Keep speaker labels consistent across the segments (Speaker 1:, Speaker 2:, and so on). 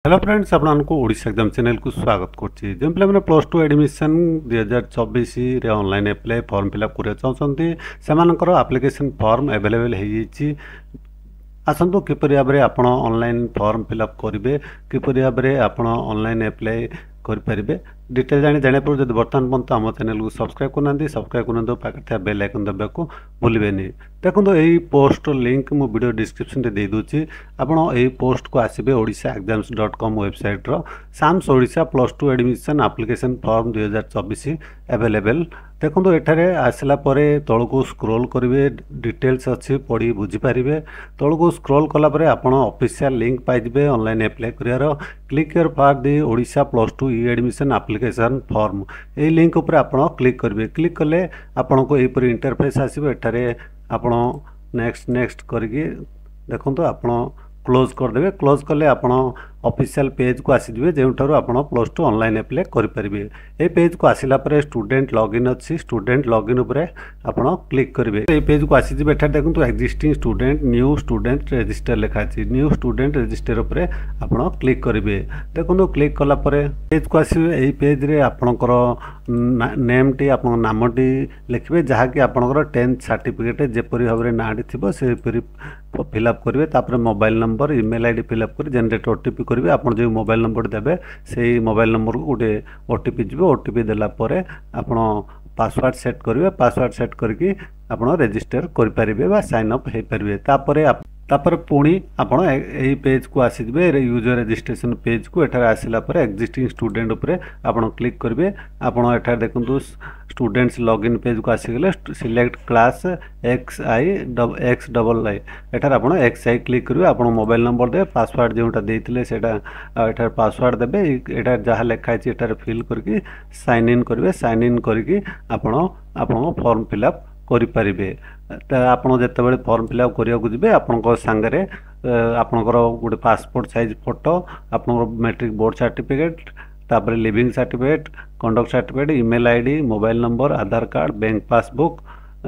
Speaker 1: Hello friends आपको Odisha exam channel को स्वागत करछि जे मैंने प्लस टू एडमिशन 2024 रे ऑनलाइन अप्लाई फॉर्म फिलअप करिया चाहछन्ती सेमानकर एप्लिकेशन फॉर्म अवेलेबल हो जाइछि। आसंतु किपरि भाबरे आपण ऑनलाइन फॉर्म फिलअप करिवे किपरि भाबरे आपण ऑनलाइन अप्लाई करिपारिबे डिटेल जाने पर जब बर्तमान पर्यंत आम चैनल को सब्सक्राइब करना सब्सक्राइब करना पाखे बेल आइकन दबा को भूलें। देखो यही पोस्ट लिंक मो वीडियो डिस्क्रिप्शन दे दूची आपण यही पोस्ट को आसबे odishaexams.com वेबसाइट रो साम्स Odisha plus two admission application form 2024 available. देखो एठारे आसला परे तळको स्क्रॉल करिवे डिटेल्स अच्छी पढ़ी बुझी पारिबे। तळको स्क्रॉल कला परे आपण ऑफिशियल लिंक पाइबे ऑनलाइन अप्लाई करियार click here for the Odisha plus two e admission application form ए लिंक ऊपर आपण क्लिक करिवे। क्लिक कले आपण को एपरि इंटरफेस आसीबे। एठारे आपण नेक्स्ट करके देखो आपण क्लोज करदे। क्लोज कले आपण ऑफिशियल पेज को आसीबे जेउठारु आपण प्लस टू ऑनलाइन अप्लाई करि परिबे। ए पेज को आसिला परे स्टूडेंट लॉगिन अच्छी स्टूडेंट लॉगिन ऊपर आपण क्लिक करिवे। ए पेज को आसीबे एठा देखंतु existing student new student register लिखा अछि। न्यू स्टूडेंट रजिस्टर ऊपर आपण क्लिक करिवे। देखंतु क्लिक कला परे पेज को आसीबे। एई पेज रे आपणकर नेम टी आपण नाम टी लिखिबे जहा कि आपणकर 10th सर्टिफिकेट जेपरि भाबरे नाडी थिबो से परि फिलअप करिवे। तापर mobile number email ID fill up कर जनरेट ओटीपी करिवे। आपण जो मोबाइल नंबर देबे सेही मोबाइल नंबर को गोटे ओटीपी जिवो। ओटीपी देला परे आपण पासवर्ड सेट करिवे। पासवर्ड सेट करके आपण रजिस्टर करि परिबे बा साइन अप हे परिबे। तापर पुणी आपण एही पेज को आसीबे यूजर रजिस्ट्रेशन पेज को। एठार आसिला परे एक्जिस्टिंग स्टूडेंट ऊपर आपण क्लिक करिवे। आपण एठार देखंतु स्टूडेंट्स लॉगिन पेज को आसी गेले सिलेक्ट क्लास XI एठार आपण XI क्लिक करिवे। आपण मोबाइल नंबर दे पासवर्ड जोटा देथिले सेटा एठार पासवर्ड देबे। एठार जहा लिखा अछि एठार फिल करके साइन इन करिवे। साइन इन करके आपण फॉर्म फिलअप करि परिबे। आपण जते बेले फॉर्म फिलअप करिया को जिबे आपनको संगरे आपनकर गोटे पासपोर्ट साइज फोटो आपनकर मैट्रिक बोर्ड सर्टिफिकेट तापर leaving certificate conduct certificate email ID mobile number Aadhaar card bank passbook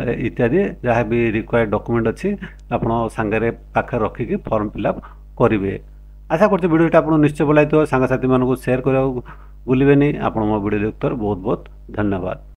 Speaker 1: इत्यादि जहाँ भी रिक्वायर्ड डॉक्यूमेंट अच्छी आपण सांगरे पाखे रखिकी फॉर्म फिलअप करिवे। आशा करते वीडियोटा आपन निश्चय भलाई सांगसाथी मानक शेयर करा भूलिबेनी। आपण मो वीडियो देखतर बहुत बहुत धन्यवाद।